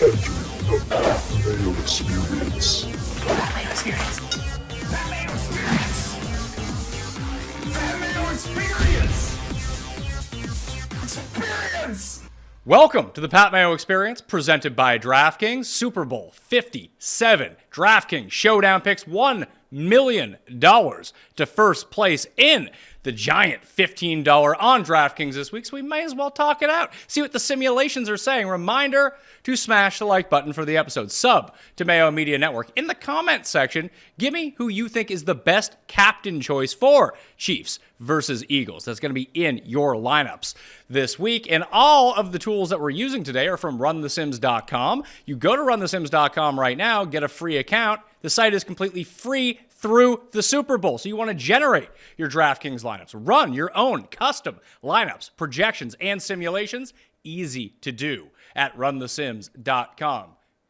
Mayo Experience. That Mayo Experience. That Mayo Experience. That Mayo Experience. Experience. Welcome to the Pat Mayo Experience, presented by DraftKings. Super Bowl 57. DraftKings Showdown Picks $1 million to first place in the giant $15 on DraftKings this week, so we may as well talk it out. See what the simulations are saying. Reminder to smash the like button for the episode. Sub to Mayo Media Network. In the comments section, give me who you think is the best captain choice for Chiefs versus Eagles. That's going to be in your lineups this week. And all of the tools that we're using today are from runthesims.com. You go to runthesims.com right now, get a free account. The site is completely free through the Super Bowl. So you want to generate your DraftKings lineups, run your own custom lineups, projections, and simulations. Easy to do at runthesims.com.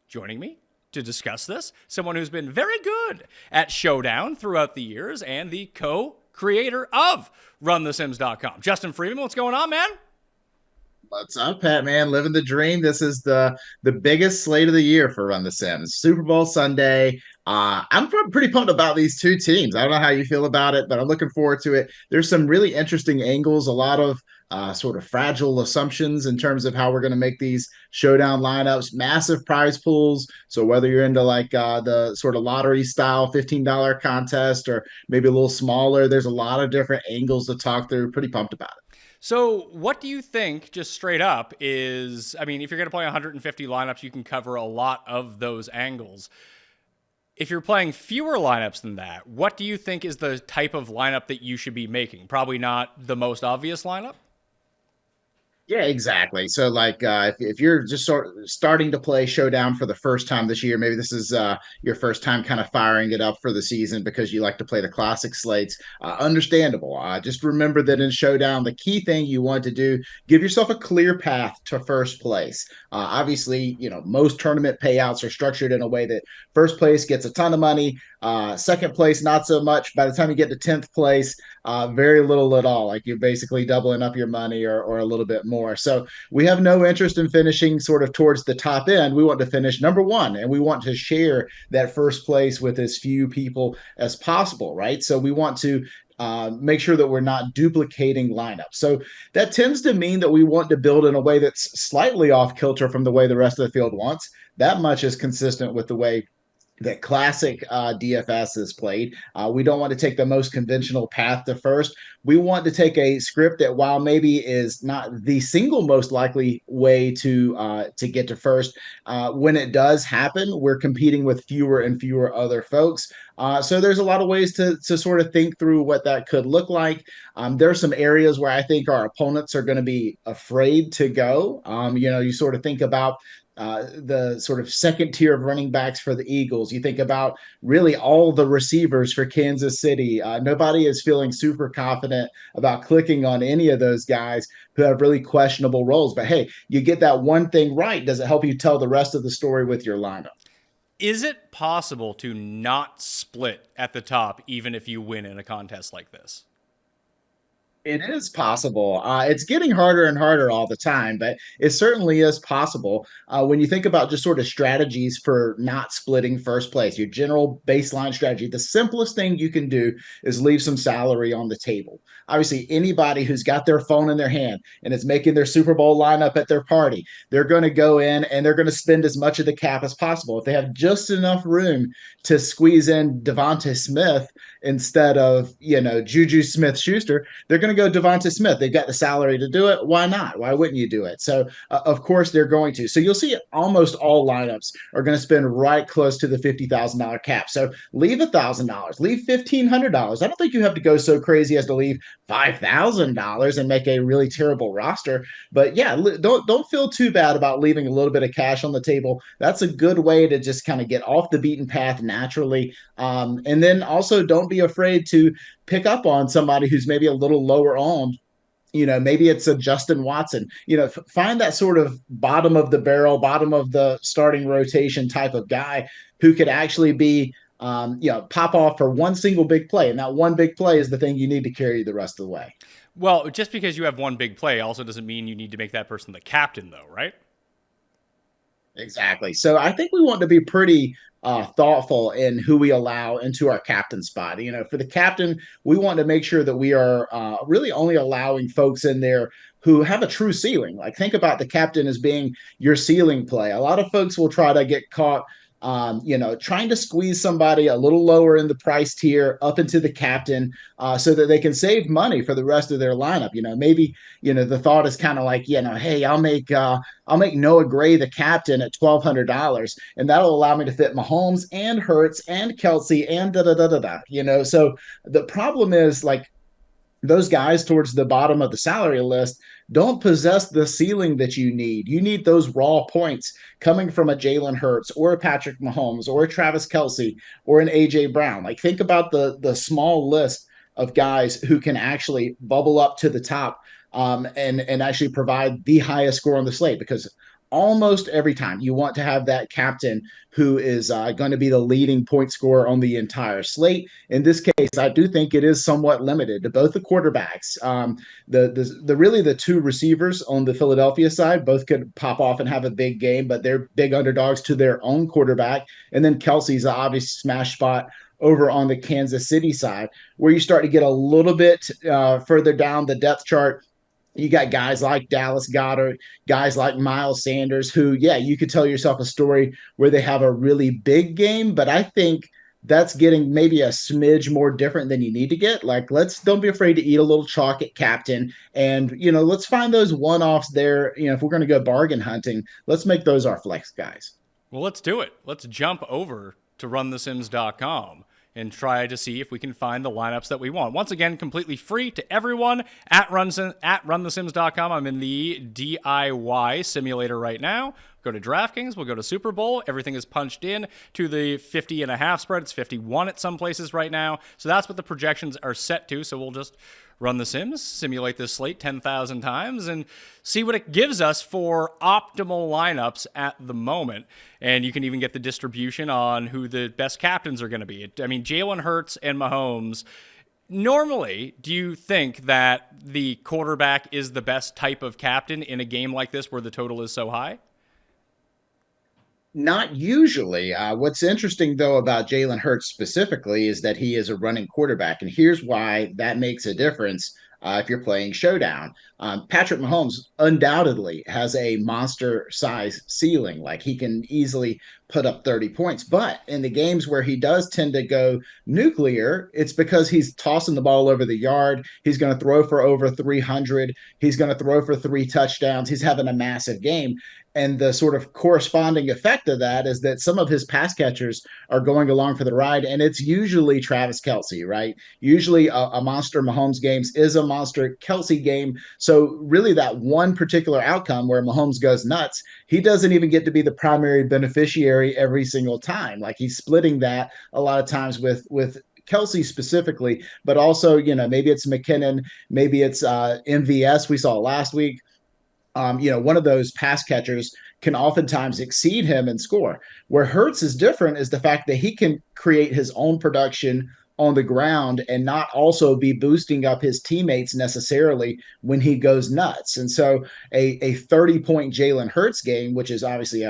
Joining me to discuss this, someone who's been very good at Showdown throughout the years and the co-creator of runthesims.com. Justin Freeman, what's going on, man? What's up, Pat, man? Living the dream. This is the biggest slate of the year for Run the Sims. Super Bowl Sunday. I'm pretty pumped about these two teams. I don't know how you feel about it, but I'm looking forward to it. There's some really interesting angles, a lot of sort of fragile assumptions in terms of how we're going to make these showdown lineups, massive prize pools. So whether you're into like the sort of lottery style $15 contest or maybe a little smaller, there's a lot of different angles to talk through. Pretty pumped about it. So what do you think, just straight up, is, I mean, if you're going to play 150 lineups, you can cover a lot of those angles. If you're playing fewer lineups than that, what do you think is the type of lineup that you should be making? Probably not the most obvious lineup? Yeah, exactly. So like if you're just starting to play Showdown for the first time this year, maybe this is your first time kind of firing it up for the season because you like to play the classic slates, understandable. Just remember that in Showdown, the key thing you want to do, give yourself a clear path to first place. Obviously, you know, most tournament payouts are structured in a way that first place gets a ton of money, second place, not so much. By the time you get to 10th place, very little at all. Like you're basically doubling up your money or a little bit more. So we have no interest in finishing sort of towards the top end. We want to finish number one, and we want to share that first place with as few people as possible, right? So we want to make sure that we're not duplicating lineups. So that tends to mean that we want to build in a way that's slightly off kilter from the way the rest of the field wants. That much is consistent with the way that classic DFS is played. We don't want to take the most conventional path to first. We want to take a script that, while maybe is not the single most likely way to get to first, when it does happen, we're competing with fewer and fewer other folks. So there's a lot of ways to sort of think through what that could look like. There are some areas where I think our opponents are going to be afraid to go. You sort of think about the sort of second tier of running backs for the Eagles. You think about really all the receivers for Kansas City. Nobody is feeling super confident about clicking on any of those guys who have really questionable roles. But hey, you get that one thing right. Does it help you tell the rest of the story with your lineup? Is it possible to not split at the top even if you win in a contest like this? It is possible. It's getting harder and harder all the time, but it certainly is possible. When you think about just sort of strategies for not splitting first place, your general baseline strategy, the simplest thing you can do is leave some salary on the table. Obviously, anybody who's got their phone in their hand and is making their Super Bowl lineup at their party, they're going to go in and they're going to spend as much of the cap as possible. If they have just enough room to squeeze in Devonta Smith instead of, Juju Smith-Schuster, they're going to go Devonta Smith. They've got the salary to do it. Why not? Why wouldn't you do it? So, of course, they're going to. So you'll see almost all lineups are going to spend right close to the $50,000 cap. So leave $1,000, leave $1,500. I don't think you have to go so crazy as to leave $5,000 and make a really terrible roster. But yeah, don't feel too bad about leaving a little bit of cash on the table. That's a good way to just kind of get off the beaten path naturally. And then also don't be afraid to pick up on somebody who's maybe a little lower on. Maybe it's a Justin Watson. Find that sort of bottom of the barrel, bottom of the starting rotation type of guy who could actually be, pop off for one single big play. And that one big play is the thing you need to carry the rest of the way. Well, just because you have one big play also doesn't mean you need to make that person the captain, though, right? Exactly. So I think we want to be pretty thoughtful in who we allow into our captain spot. For the captain, we want to make sure that we are really only allowing folks in there who have a true ceiling. Like, think about the captain as being your ceiling play. A lot of folks will try to get caught trying to squeeze somebody a little lower in the price tier up into the captain so that they can save money for the rest of their lineup. Maybe, the thought is kind of like, hey, I'll make Noah Gray the captain at $1,200, and that'll allow me to fit Mahomes and Hurts and Kelsey and da da da da da. So the problem is, like, those guys towards the bottom of the salary list don't possess the ceiling that you need. You need those raw points coming from a Jalen Hurts or a Patrick Mahomes or a Travis Kelsey or an AJ Brown. Like, think about the small list of guys who can actually bubble up to the top and actually provide the highest score on the slate, because almost every time you want to have that captain who is going to be the leading point scorer on the entire slate. In this case, I do think it is somewhat limited to both the quarterbacks. The two receivers on the Philadelphia side both could pop off and have a big game, but they're big underdogs to their own quarterback. And then Kelsey's an obvious smash spot over on the Kansas City side, where you start to get a little bit further down the depth chart. You got guys like Dallas Goedert, guys like Miles Sanders, who, you could tell yourself a story where they have a really big game, but I think that's getting maybe a smidge more different than you need to get. Like, don't be afraid to eat a little chalk at captain, and, let's find those one-offs there. If we're going to go bargain hunting, let's make those our flex guys. Well, let's do it. Let's jump over to runthesims.com and try to see if we can find the lineups that we want. Once again, completely free to everyone at runthesims.com. I'm in the DIY simulator right now. Go to DraftKings, we'll go to Super Bowl. Everything is punched in to the 50.5 spread. It's 51 at some places right now. So that's what the projections are set to. So we'll just run the Sims, simulate this slate 10,000 times, and see what it gives us for optimal lineups at the moment. And you can even get the distribution on who the best captains are going to be. I mean, Jalen Hurts and Mahomes. Normally, do you think that the quarterback is the best type of captain in a game like this where the total is so high? Not usually. What's interesting, though, about Jalen Hurts specifically is that he is a running quarterback. And here's why that makes a difference if you're playing Showdown. Patrick Mahomes undoubtedly has a monster size ceiling. Like, he can easily put up 30 points. But in the games where he does tend to go nuclear, it's because he's tossing the ball over the yard. He's going to throw for over 300. He's going to throw for 3 touchdowns. He's having a massive game. And the sort of corresponding effect of that is that some of his pass catchers are going along for the ride, and it's usually Travis Kelsey, right? Usually a monster Mahomes games is a monster Kelsey game. So really that one particular outcome where Mahomes goes nuts, he doesn't even get to be the primary beneficiary every single time. Like, he's splitting that a lot of times with Kelsey specifically, but also, maybe it's McKinnon, maybe it's MVS we saw last week. One of those pass catchers can oftentimes exceed him and score. Where Hurts is different is the fact that he can create his own production on the ground and not also be boosting up his teammates necessarily when he goes nuts. And so a 30-point Jalen Hurts game, which is obviously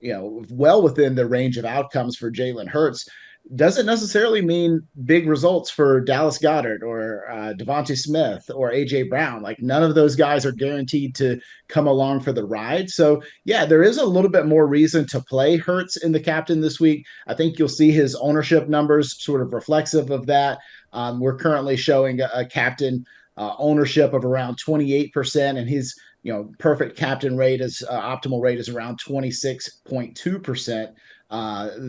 well within the range of outcomes for Jalen Hurts, doesn't necessarily mean big results for Dallas Goedert or Devontae Smith or AJ Brown. Like, none of those guys are guaranteed to come along for the ride. So there is a little bit more reason to play Hurts in the captain this week. I think you'll see his ownership numbers sort of reflexive of that. We're currently showing a captain ownership of around 28%, and his perfect captain rate is optimal rate is around 26.2%.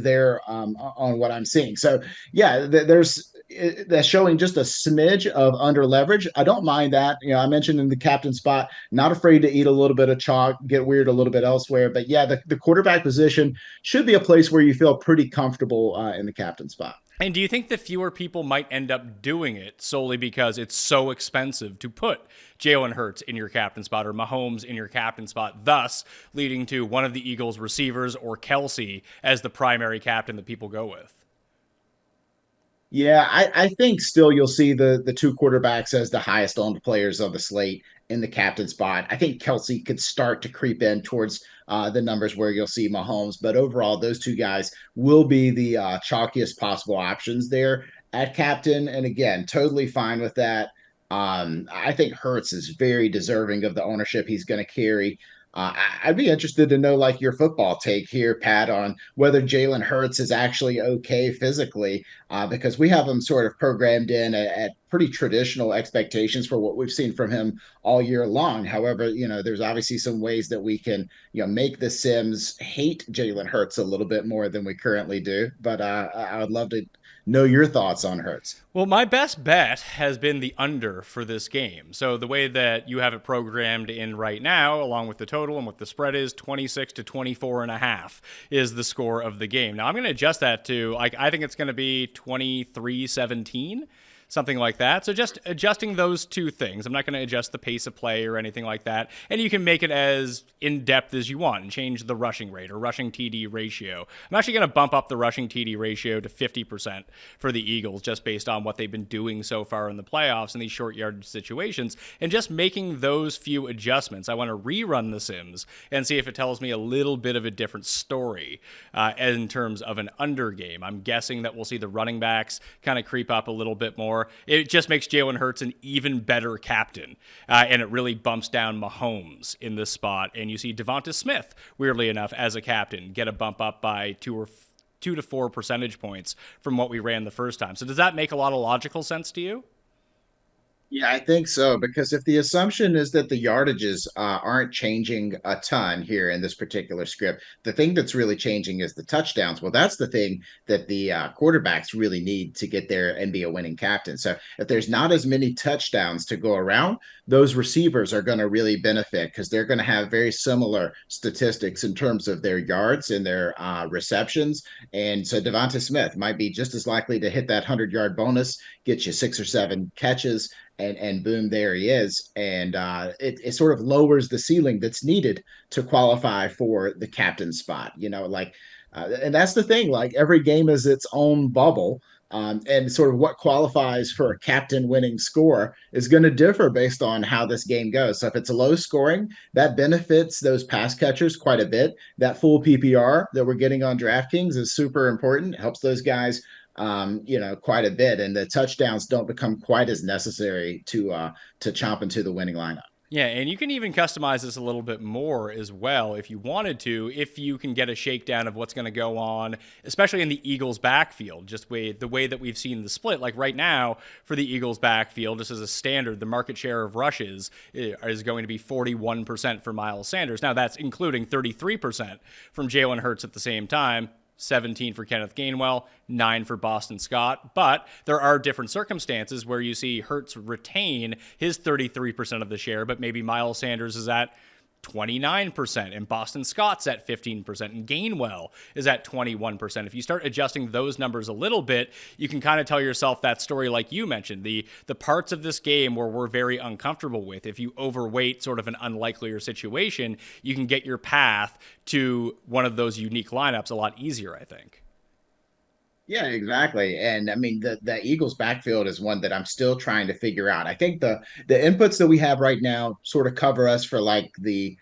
There on what I'm seeing. So that's showing just a smidge of under leverage. I don't mind that. I mentioned in the captain spot, not afraid to eat a little bit of chalk, get weird a little bit elsewhere. But the quarterback position should be a place where you feel pretty comfortable in the captain spot. And do you think that fewer people might end up doing it solely because it's so expensive to put Jalen Hurts in your captain spot or Mahomes in your captain spot, thus leading to one of the Eagles receivers or Kelsey as the primary captain that people go with? Yeah, I think still you'll see the two quarterbacks as the highest owned players on the slate in the captain spot. I think Kelsey could start to creep in towards the numbers where you'll see Mahomes. But overall, those two guys will be the chalkiest possible options there at captain. And again, totally fine with that. I think Hurts is very deserving of the ownership he's going to carry. I'd be interested to know, like, your football take here, Pat, on whether Jalen Hurts is actually okay physically, because we have him sort of programmed in at pretty traditional expectations for what we've seen from him all year long. However, there's obviously some ways that we can, make the Sims hate Jalen Hurts a little bit more than we currently do. But I would love to know your thoughts on Hurts. Well, my best bet has been the under for this game. So the way that you have it programmed in right now, along with the total and what the spread is, 26 to 24.5 is the score of the game. Now I'm going to adjust that to, I think it's going to be 23-17. Something like that. So just adjusting those two things. I'm not going to adjust the pace of play or anything like that. And you can make it as in-depth as you want and change the rushing rate or rushing TD ratio. I'm actually going to bump up the rushing TD ratio to 50% for the Eagles just based on what they've been doing so far in the playoffs in these short yardage situations. And just making those few adjustments. I want to rerun the Sims and see if it tells me a little bit of a different story in terms of an under game. I'm guessing that we'll see the running backs kind of creep up a little bit more. It just makes Jalen Hurts an even better captain, and it really bumps down Mahomes in this spot. And you see Devonta Smith, weirdly enough, as a captain, get a bump up by 2 to 4 percentage points from what we ran the first time. So does that make a lot of logical sense to you? Yeah, I think so, because if the assumption is that the yardages aren't changing a ton here in this particular script, the thing that's really changing is the touchdowns. Well, that's the thing that the quarterbacks really need to get there and be a winning captain. So if there's not as many touchdowns to go around, those receivers are going to really benefit because they're going to have very similar statistics in terms of their yards and their receptions. And so Devonta Smith might be just as likely to hit that 100-yard bonus, get you 6 or 7 catches, and boom, there he is. And it sort of lowers the ceiling that's needed to qualify for the captain spot, and that's the thing, like every game is its own bubble. And sort of what qualifies for a captain winning score is going to differ based on how this game goes. So if it's a low scoring, that benefits those pass catchers quite a bit. That full PPR that we're getting on DraftKings is super important. It helps those guys quite a bit, and the touchdowns don't become quite as necessary to chomp into the winning lineup. Yeah, and you can even customize this a little bit more as well if you wanted to, if you can get a shakedown of what's going to go on, especially in the Eagles' backfield, just the way that we've seen the split. Like right now, for the Eagles' backfield, just as a standard, the market share of rushes is going to be 41% for Miles Sanders. Now, that's including 33% from Jalen Hurts at the same time. 17 for Kenneth Gainwell, 9 for Boston Scott. But there are different circumstances where you see Hurts retain his 33% of the share, but maybe Miles Sanders is at 29% and Boston Scott's at 15% and Gainwell is at 21%. If you start adjusting those numbers a little bit, you can kind of tell yourself that story like you mentioned, the parts of this game where we're very uncomfortable with. If you overweight sort of an unlikelier situation, you can get your path to one of those unique lineups a lot easier, I think. Yeah, exactly. And I mean, the Eagles backfield is one that I'm still trying to figure out. I think the inputs that we have right now sort of cover us for like the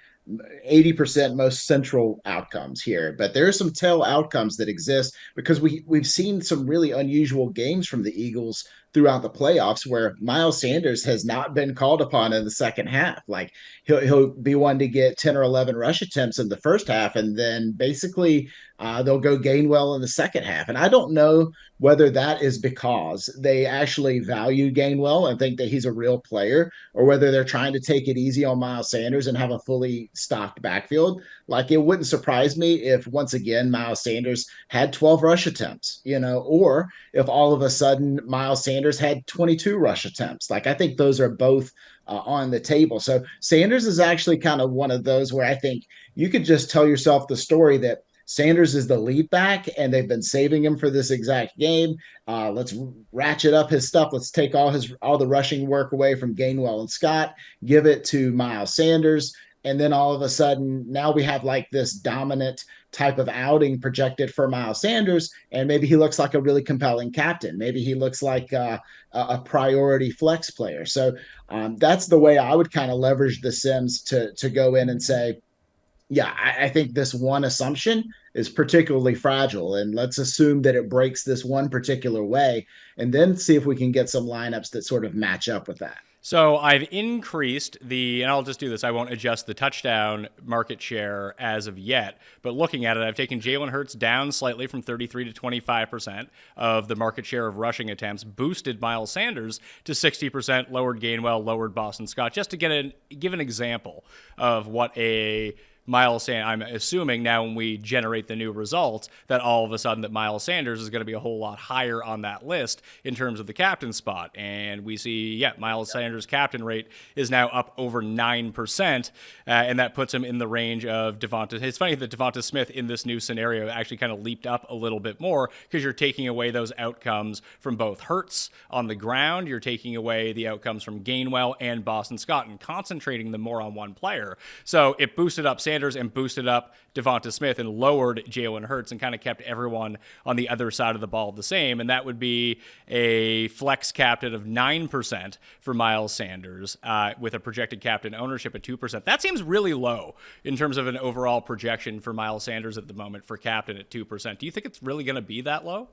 80% most central outcomes here, but there are some tail outcomes that exist because we've seen some really unusual games from the Eagles throughout the playoffs where Miles Sanders has not been called upon in the second half. Like he'll be one to get 10 or 11 rush attempts in the first half, and then basically they'll go Gainwell in the second half. And I don't know whether that is because they actually value Gainwell and think that he's a real player, or whether they're trying to take it easy on Miles Sanders and have a fully stocked backfield. Like, it wouldn't surprise me if once again Miles Sanders had 12 rush attempts, or if all of a sudden Miles Sanders had 22 rush attempts. Like, I think those are both on the table. So Sanders is actually kind of one of those where I think you could just tell yourself the story that Sanders is the lead back and they've been saving him for this exact game. Let's ratchet up his stuff. Let's take all the rushing work away from Gainwell and Scott, give it to Miles Sanders. And then all of a sudden, now we have like this dominant type of outing projected for Miles Sanders. And maybe he looks like a really compelling captain. Maybe he looks like a priority flex player. So that's the way I would kind of leverage the Sims to go in and say, Yeah, I think this one assumption is particularly fragile. And let's assume that it breaks this one particular way and then see if we can get some lineups that sort of match up with that. So I've increased and I'll just do this. I won't adjust the touchdown market share as of yet, but looking at it, I've taken Jalen Hurts down slightly from 33 to 25% of the market share of rushing attempts, boosted Miles Sanders to 60%, lowered Gainwell, lowered Boston Scott, just to give an example of what Miles Sanders, I'm assuming now when we generate the new results that all of a sudden that Miles Sanders is going to be a whole lot higher on that list in terms of the captain spot. And we see, Miles Sanders' captain rate is now up over 9%, and that puts him in the range of Devonta. It's funny that Devonta Smith in this new scenario actually kind of leaped up a little bit more because you're taking away those outcomes from both Hurts on the ground, you're taking away the outcomes from Gainwell and Boston Scott and concentrating them more on one player. So it boosted up Sanders and boosted up Devonta Smith and lowered Jalen Hurts and kind of kept everyone on the other side of the ball the same. And that would be a flex captain of 9% for Miles Sanders with a projected captain ownership at 2%. That seems really low in terms of an overall projection for Miles Sanders at the moment for captain at 2%. Do you think it's really going to be that low?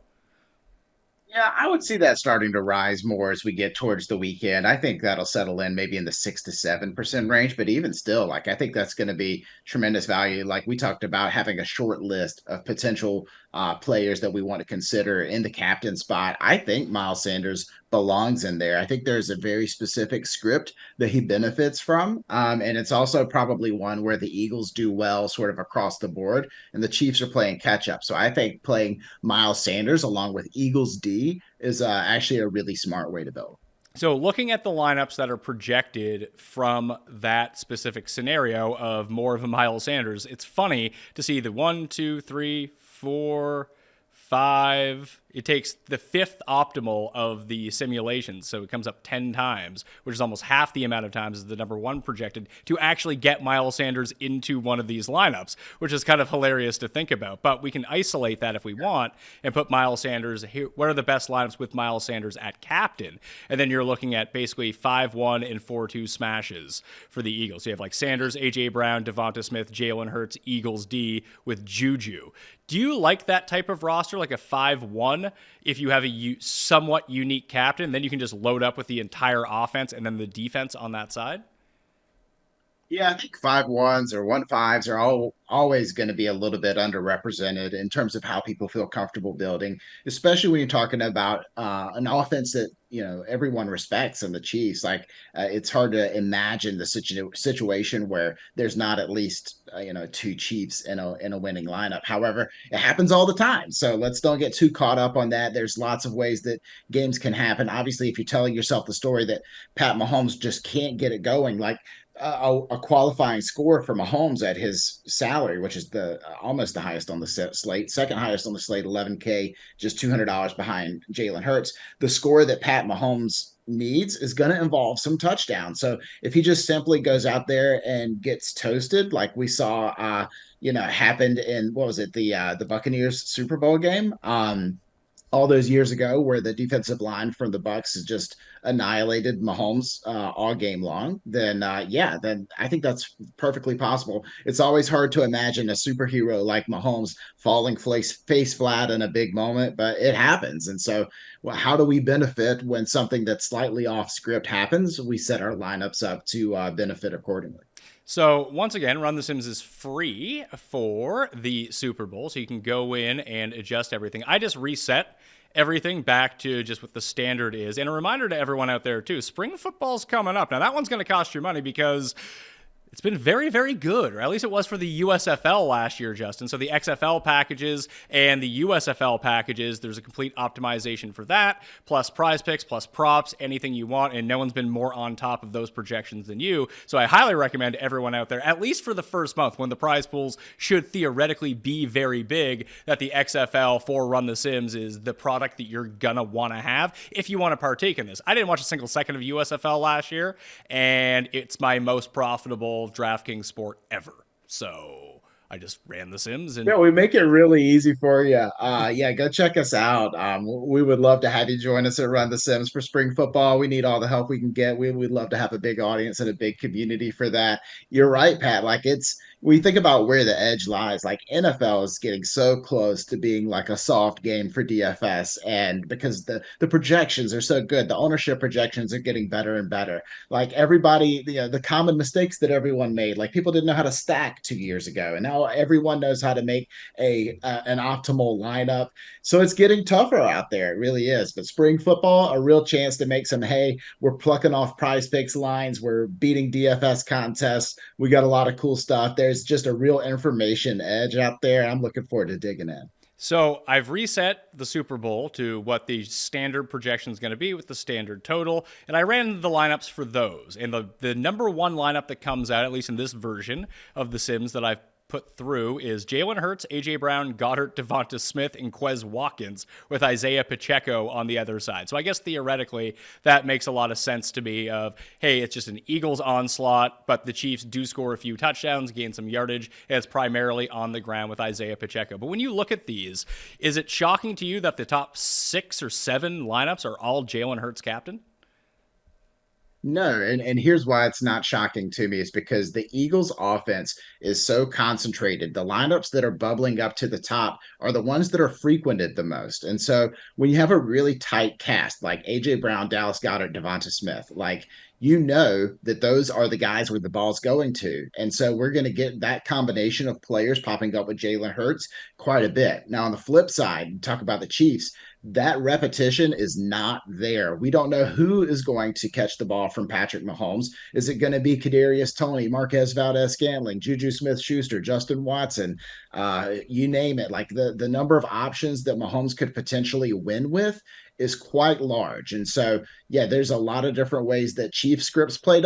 Yeah, I would see that starting to rise more as we get towards the weekend. I think that'll settle in maybe in the 6 to 7% range, but even still, like I think that's going to be tremendous value. Like we talked about having a short list of potential players that we want to consider in the captain spot. I think Miles Sanders belongs in there. I think there's a very specific script that he benefits from. And it's also probably one where the Eagles do well sort of across the board and the Chiefs are playing catch up. So I think playing Miles Sanders along with Eagles D is actually a really smart way to build. So looking at the lineups that are projected from that specific scenario of more of a Miles Sanders, it's funny to see the 1, 2, 3, 4, 5. It takes the fifth optimal of the simulations, so it comes up 10 times, which is almost half the amount of times as the number one projected, to actually get Miles Sanders into one of these lineups, which is kind of hilarious to think about. But we can isolate that if we want and put Miles Sanders here. What are the best lineups with Miles Sanders at captain? And then you're looking at basically 5-1 and 4-2 smashes for the Eagles. So you have like Sanders, A.J. Brown, Devonta Smith, Jalen Hurts, Eagles D with Juju. Do you like that type of roster, like a 5-1? If you have a somewhat unique captain, then you can just load up with the entire offense and then the defense on that side? Yeah, I think 5-1s or 1-5s are always going to be a little bit underrepresented in terms of how people feel comfortable building, especially when you're talking about an offense that everyone respects in the Chiefs. Like it's hard to imagine the situation where there's not at least two Chiefs in a winning lineup. However, it happens all the time, so let's don't get too caught up on that. There's lots of ways that games can happen. Obviously, if you're telling yourself the story that Pat Mahomes just can't get it going, like a qualifying score for Mahomes at his salary, which is the almost the highest on the slate, second highest on the slate, $11K, just $200 behind Jalen Hurts. The score that Pat Mahomes needs is going to involve some touchdowns. So if he just simply goes out there and gets toasted, like we saw, happened in the Buccaneers Super Bowl game, all those years ago, where the defensive line from the Bucs has just annihilated Mahomes all game long, then I think that's perfectly possible. It's always hard to imagine a superhero like Mahomes falling face flat in a big moment, but it happens. And so, how do we benefit when something that's slightly off script happens? We set our lineups up to benefit accordingly. So once again, Run the Sims is free for the Super Bowl, so you can go in and adjust everything. I just reset everything back to just what the standard is. And a reminder to everyone out there, too, spring football's coming up. Now, that one's going to cost you money because it's been very, very good, or at least it was for the USFL last year, Justin. So the XFL packages and the USFL packages, there's a complete optimization for that, plus prize picks, plus props, anything you want, and no one's been more on top of those projections than you. So I highly recommend everyone out there, at least for the first month, when the prize pools should theoretically be very big, that the XFL for Run the Sims is the product that you're going to want to have if you want to partake in this. I didn't watch a single second of USFL last year, and it's my most profitable DraftKings sport ever. So I just ran the Sims. And we make it really easy for you. Go check us out. We would love to have you join us at Run the Sims for spring football. We need all the help we can get. We'd love to have a big audience and a big community for that. You're right, Pat. Like it's when you think about where the edge lies, like NFL is getting so close to being like a soft game for DFS. And because the projections are so good, the ownership projections are getting better and better. Like everybody, the common mistakes that everyone made, like people didn't know how to stack 2 years ago. And now everyone knows how to make an optimal lineup. So it's getting tougher out there. It really is. But spring football, a real chance to make some hay. We're plucking off prize picks lines. We're beating DFS contests. We got a lot of cool stuff. There's just a real information edge out there. I'm looking forward to digging in. So I've reset the Super Bowl to what the standard projection is going to be with the standard total, and I ran the lineups for those. And the number one lineup that comes out, at least in this version of The Sims that I've put through, is Jalen Hurts, A.J. Brown, Goddard, Devonta Smith, and Quez Watkins, with Isaiah Pacheco on the other side. So I guess theoretically that makes a lot of sense to me of, hey, it's just an Eagles onslaught, but the Chiefs do score a few touchdowns, gain some yardage, and it's primarily on the ground with Isaiah Pacheco. But when you look at these, is it shocking to you that the top 6 or 7 lineups are all Jalen Hurts captain? No, and here's why it's not shocking to me is because the Eagles offense is so concentrated. The lineups that are bubbling up to the top are the ones that are frequented the most. And so when you have a really tight cast like AJ Brown, Dallas Goedert, Devonta Smith, like you know that those are the guys where the ball's going to. And so we're going to get that combination of players popping up with Jalen Hurts quite a bit. Now, on the flip side, talk about the Chiefs, that repetition is not there. We don't know who is going to catch the ball from Patrick Mahomes. Is it going to be Kadarius Toney, Marquez Valdez-Scantling, Juju Smith-Schuster, Justin Watson, you name it? Like the number of options that Mahomes could potentially win with is quite large. And so, yeah, there's a lot of different ways that Chief scripts play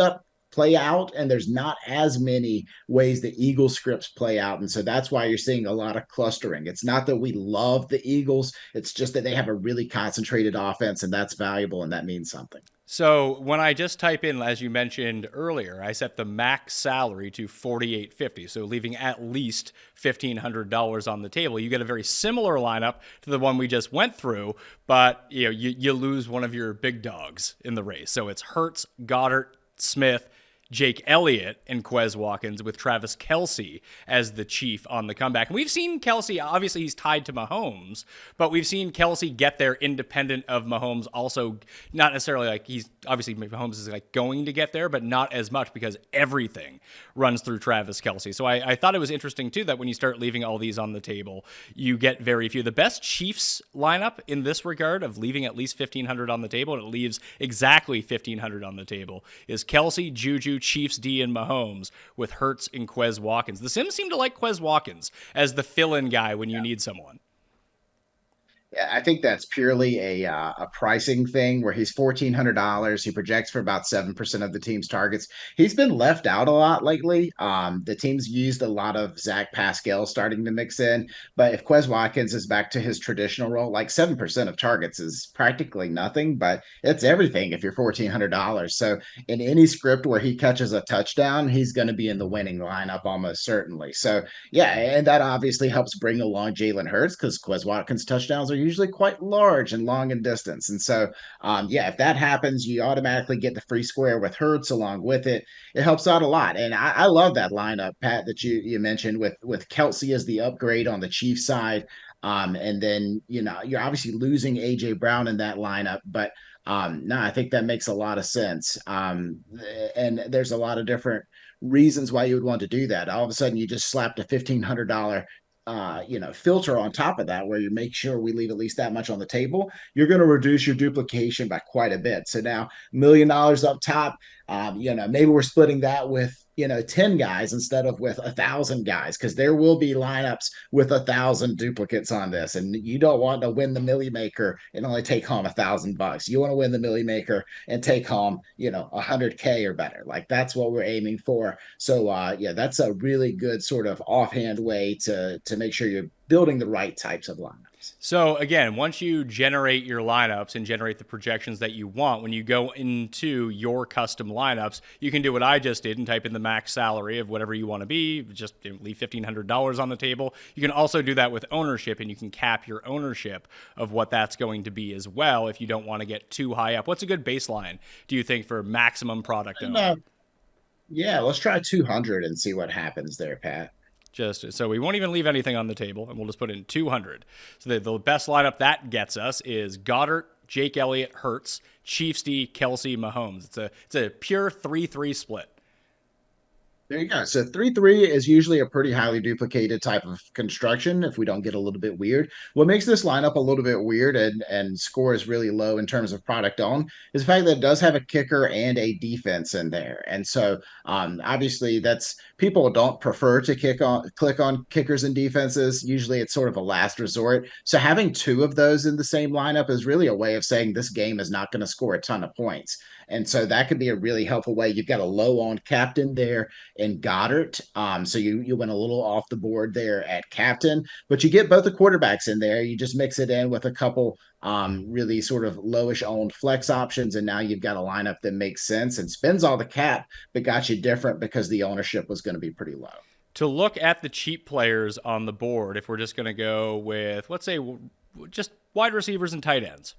out, and there's not as many ways the Eagles scripts play out. And so that's why you're seeing a lot of clustering. It's not that we love the Eagles, it's just that they have a really concentrated offense, and that's valuable, and that means something. So when I just type in, as you mentioned earlier, I set the max salary to $4,850, so leaving at least $1,500 on the table. You get a very similar lineup to the one we just went through, but you lose one of your big dogs in the race. So it's Hurts, Goddard, Smith, Jake Elliott, and Quez Watkins, with Travis Kelce as the chief on the comeback. And we've seen Kelce, obviously he's tied to Mahomes, but we've seen Kelce get there independent of Mahomes. Also, not necessarily like he's, obviously Mahomes is like going to get there, but not as much because everything runs through Travis Kelce. So I thought it was interesting too that when you start leaving all these on the table, you get very few. The best Chiefs lineup in this regard of leaving at least $1,500 on the table, and it leaves exactly $1,500 on the table, is Kelce, Juju, Chiefs, D, and Mahomes, with Hurts and Quez Watkins. The Sims seem to like Quez Watkins as the fill-in guy when you need someone. Yeah, I think that's purely a pricing thing where he's $1,400. He projects for about 7% of the team's targets. He's been left out a lot lately. The team's used a lot of Zach Pascal starting to mix in, but if Quez Watkins is back to his traditional role, like 7% of targets is practically nothing, but it's everything if you're $1,400. So in any script where he catches a touchdown, he's going to be in the winning lineup almost certainly. So yeah, and that obviously helps bring along Jalen Hurts because Quez Watkins touchdowns are usually quite large and long in distance. And so, yeah, if that happens, you automatically get the free square with Hurts along with it. It helps out a lot. And I love that lineup, Pat, that you mentioned with Kelce as the upgrade on the Chiefs side. And then, you're obviously losing AJ Brown in that lineup, but no, I think that makes a lot of sense. And there's a lot of different reasons why you would want to do that. All of a sudden, you just slapped a $1,500 filter on top of that where you make sure we leave at least that much on the table. You're going to reduce your duplication by quite a bit. So now $1 million up top, maybe we're splitting that with 10 guys instead of with 1,000 guys, because there will be lineups with 1,000 duplicates on this, and you don't want to win the Millie Maker and only take home $1,000. You want to win the Millie Maker and take home 100K or better. Like that's what we're aiming for. So yeah, that's a really good sort of offhand way to make sure you're building the right types of lineups. So again, once you generate your lineups and generate the projections that you want, when you go into your custom lineups, you can do what I just did and type in the max salary of whatever you want to be, just leave $1,500 on the table. You can also do that with ownership, and you can cap your ownership of what that's going to be as well if you don't want to get too high up. What's a good baseline, do you think, for maximum product owner? Yeah, let's try 200 and see what happens there, Pat. Just so we won't even leave anything on the table, and we'll just put in 200. So the best lineup that gets us is Goddard, Jake Elliott, Hurts, Chiefs D, Kelsey, Mahomes. It's a pure 3-3 split. There you go. So 3-3 is usually a pretty highly duplicated type of construction if we don't get a little bit weird. What makes this lineup a little bit weird and score is really low in terms of product owned is the fact that it does have a kicker and a defense in there. And so obviously that's people don't prefer to click on kickers and defenses. Usually it's sort of a last resort. So having two of those in the same lineup is really a way of saying this game is not going to score a ton of points. And so that could be a really helpful way. You've got a low on captain there in Goddard. So you went a little off the board there at captain, but you get both the quarterbacks in there. You just mix it in with a couple really sort of lowish owned flex options. And now you've got a lineup that makes sense and spends all the cap, but got you different because the ownership was going to be pretty low. To look at the cheap players on the board, if we're just going to go with, let's say, just wide receivers and tight ends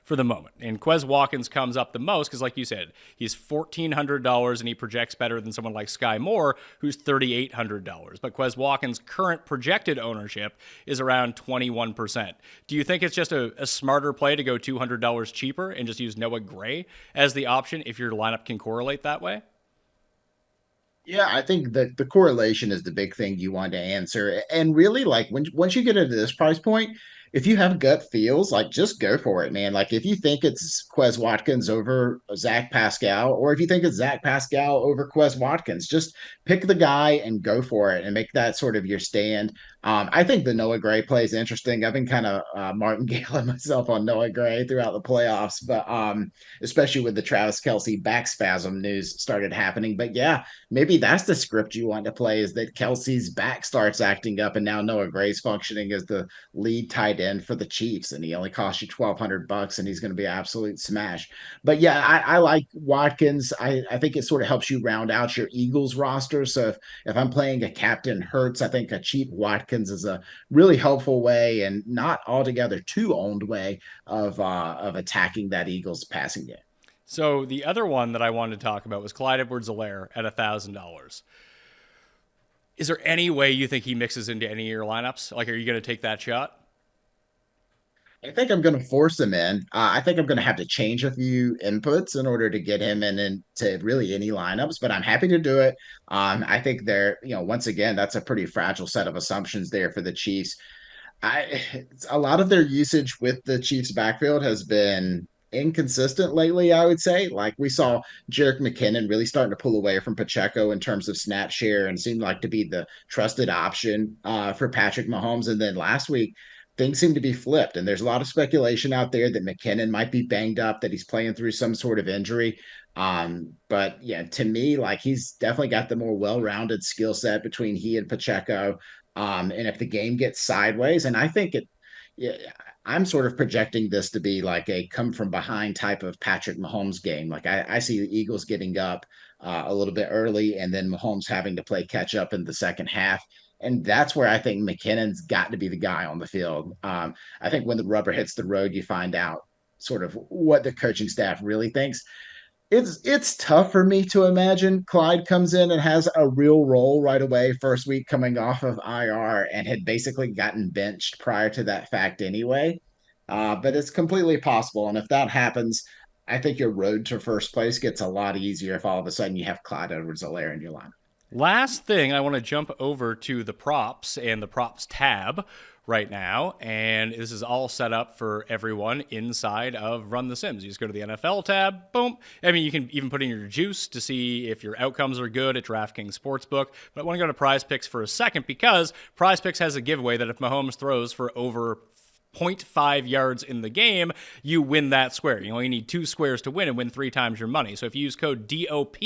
for the moment. And Quez Watkins comes up the most because, like you said, he's $1,400 and he projects better than someone like Sky Moore, who's $3,800. But Quez Watkins' current projected ownership is around 21%. Do you think it's just a smarter play to go $200 cheaper and just use Noah Gray as the option if your lineup can correlate that way? Yeah, I think that the correlation is the big thing you want to answer. And really, like once you get into this price point, if you have gut feels, like just go for it, man. Like if you think it's Quez Watkins over Zach Pascal, or if you think it's Zach Pascal over Quez Watkins, just pick the guy and go for it and make that sort of your stand. I think the Noah Gray play is interesting. I've been kind of martingale myself on Noah Gray throughout the playoffs, but especially with the Travis Kelce back spasm news started happening. But yeah, maybe that's the script you want to play is that Kelsey's back starts acting up and now Noah Gray's functioning as the lead tight end for the Chiefs and he only cost you $1,200 and he's going to be an absolute smash. But yeah, I like Watkins. I think it sort of helps you round out your Eagles roster. So if I'm playing a captain Hurts, I think a cheap Watkins is a really helpful way and not altogether too owned way of attacking that Eagles passing game. So the other one that I wanted to talk about was Clyde Edwards-Helaire at $1,000. Is there any way you think he mixes into any of your lineups? Like, are you going to take that shot? I think I'm going to force him in. I think I'm going to have to change a few inputs in order to get him into really any lineups, but I'm happy to do it. I think once again, that's a pretty fragile set of assumptions there for the Chiefs. A lot of their usage with the Chiefs backfield has been inconsistent lately, I would say. Like we saw Jerick McKinnon really starting to pull away from Pacheco in terms of snap share and seemed like to be the trusted option for Patrick Mahomes. And then last week, things seem to be flipped. And there's a lot of speculation out there that McKinnon might be banged up, that he's playing through some sort of injury. But yeah, to me, like he's definitely got the more well-rounded skill set between he and Pacheco. And if the game gets sideways, and I think yeah, I'm sort of projecting this to be like a come from behind type of Patrick Mahomes game. Like I see the Eagles getting up a little bit early and then Mahomes having to play catch up in the second half. And that's where I think McKinnon's got to be the guy on the field. I think when the rubber hits the road, you find out sort of what the coaching staff really thinks. It's tough for me to imagine Clyde comes in and has a real role right away, first week coming off of IR and had basically gotten benched prior to that fact anyway. But it's completely possible. And if that happens, I think your road to first place gets a lot easier if all of a sudden you have Clyde Edwards-Helaire in your line. Last thing, I want to jump over to the props and the props tab right now, and this is all set up for everyone inside of Run the Sims. You just go to the NFL tab, boom. I mean, you can even put in your juice to see if your outcomes are good at DraftKings Sportsbook, but I want to go to Prize Picks for a second because Prize Picks has a giveaway that if Mahomes throws for over 0.5 yards in the game, you win that square. You only need 2 squares to win and win 3 times your money. So if you use code DOP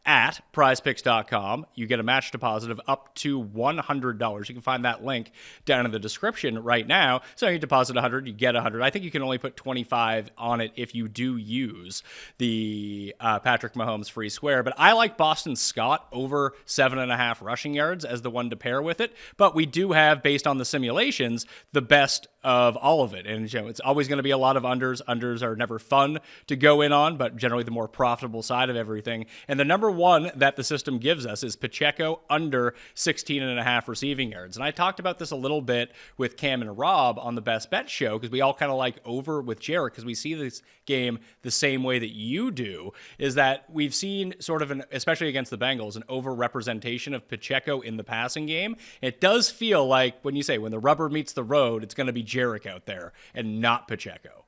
at prizepicks.com, you get a match deposit of up to $100. You can find that link down in the description right now. So you deposit 100, you get 100. I think you can only put 25 on it if you do use the Patrick Mahomes free square. But I like Boston Scott over 7.5 rushing yards as the one to pair with it. But we do have, based on the simulations, the best of all of it. And it's always going to be a lot of unders. Unders are never fun to go in on, but generally the more profitable side of everything. And the number one that the system gives us is Pacheco under 16.5 receiving yards. And I talked about this a little bit with Cam and Rob on the Best Bet show, because we all kind of like over with Jarek, because we see this game the same way that you do, is that we've seen sort of especially against the Bengals, an over-representation of Pacheco in the passing game. It does feel like when the rubber meets the road, it's going to be Jarek out there and not Pacheco.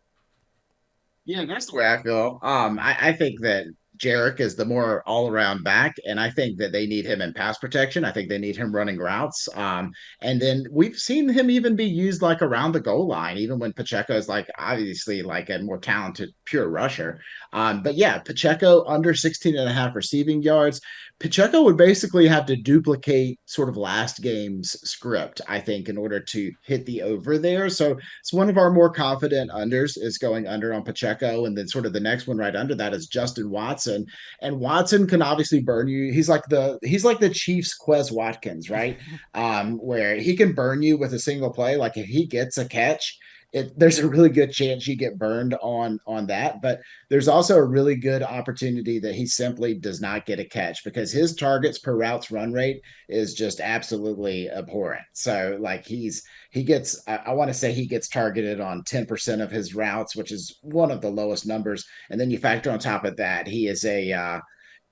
Yeah, that's the way I feel. I think that Jarek is the more all-around back, and I think that they need him in pass protection. I think they need him running routes. And then we've seen him even be used like around the goal line, even when Pacheco is like obviously like a more talented pure rusher. But yeah, Pacheco under 16.5 receiving yards. Pacheco would basically have to duplicate sort of last game's script, I think, in order to hit the over there. So it's one of our more confident unders is going under on Pacheco. And then sort of the next one right under that is Justin Watson. And Watson can obviously burn you. He's like the Chiefs' Quez Watkins, right? Where he can burn you with a single play. Like if he gets a catch, there's a really good chance you get burned on that, but there's also a really good opportunity that he simply does not get a catch, because his targets per routes run rate is just absolutely abhorrent. So like he gets, I want to say he gets targeted on 10% of his routes, which is one of the lowest numbers. And then you factor on top of that, he is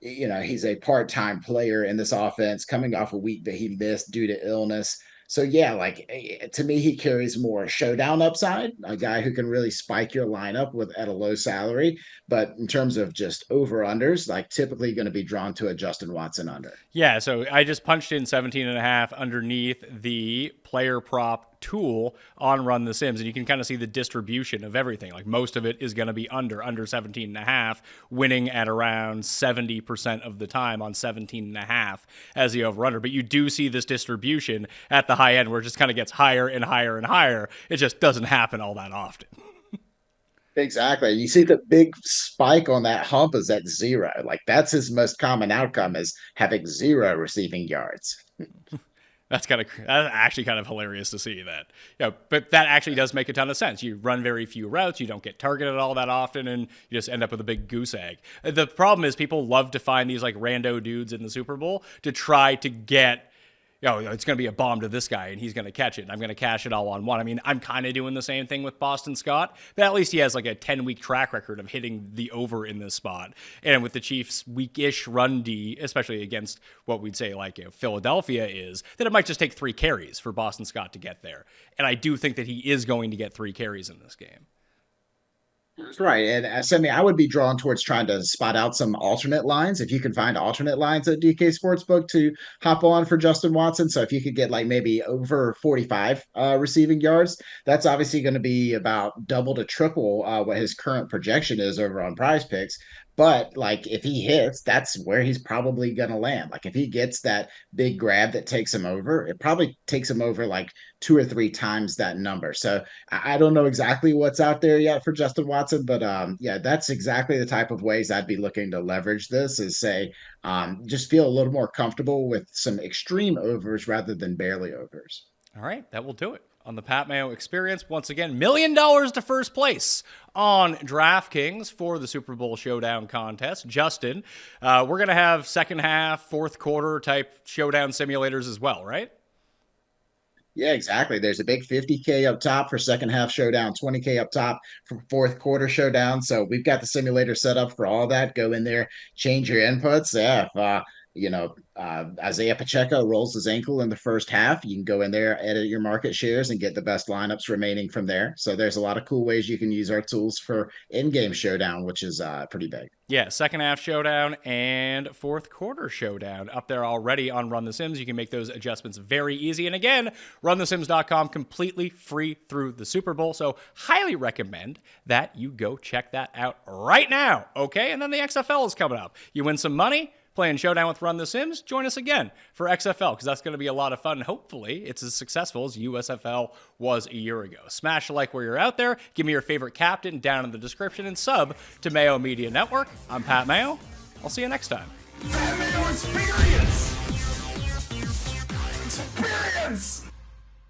he's a part-time player in this offense coming off a week that he missed due to illness. So yeah, like to me, he carries more showdown upside, a guy who can really spike your lineup at a low salary. But in terms of just over-unders, like typically going to be drawn to a Justin Watson under. Yeah, so I just punched in 17.5 underneath the player prop tool on Run the Sims, and you can kind of see the distribution of everything. Like most of it is going to be under 17.5, winning at around 70% of the time on 17.5 as the over-under. But you do see this distribution at the high end where it just kind of gets higher and higher and higher. It just doesn't happen all that often. Exactly. You see the big spike on that hump is at 0. Like that's his most common outcome, is having 0 receiving yards. That's actually kind of hilarious to see that. Yeah, but that actually does make a ton of sense. You run very few routes, you don't get targeted all that often, and you just end up with a big goose egg. The problem is people love to find these like rando dudes in the Super Bowl to try to get, it's going to be a bomb to this guy and he's going to catch it and I'm going to cash it all on one. I mean, I'm kind of doing the same thing with Boston Scott, but at least he has like a 10-week track record of hitting the over in this spot. And with the Chiefs' weak-ish run D, especially against what we'd say like Philadelphia is, that it might just take 3 carries for Boston Scott to get there. And I do think that he is going to get 3 carries in this game. That's right. And I would be drawn towards trying to spot out some alternate lines. If you can find alternate lines at DK Sportsbook to hop on for Justin Watson. So if you could get like maybe over 45 receiving yards, that's obviously going to be about double to triple what his current projection is over on Prize Picks. But like if he hits, that's where he's probably going to land. Like if he gets that big grab that takes him over, it probably takes him over like 2 or 3 times that number. So I don't know exactly what's out there yet for Justin Watson, but yeah, that's exactly the type of ways I'd be looking to leverage this, is say, just feel a little more comfortable with some extreme overs rather than barely overs. All right, that will do it on the Pat Mayo Experience. Once again, $1 million to first place on DraftKings for the Super Bowl Showdown contest. Justin, we're going to have second half, fourth quarter type showdown simulators as well, right? Yeah, exactly. There's a big 50K up top for second half showdown, 20K up top for fourth quarter showdown. So we've got the simulator set up for all that. Go in there, change your inputs. Yeah, Isaiah Pacheco rolls his ankle in the first half, you can go in there, edit your market shares, and get the best lineups remaining from there. So there's a lot of cool ways you can use our tools for in-game showdown, which is pretty big. Yeah, second half showdown and fourth quarter showdown up there already on Run the Sims. You can make those adjustments very easy. And again, runthesims.com, completely free through the Super Bowl. So highly recommend that you go check that out right now. Okay, and then the XFL is coming up. You win some money playing Showdown with Run the Sims, join us again for XFL, because that's going to be a lot of fun. Hopefully, it's as successful as USFL was a year ago. Smash a like where you're out there. Give me your favorite captain down in the description, and sub to Mayo Media Network. I'm Pat Mayo. I'll see you next time. Pat Mayo Experience! Experience!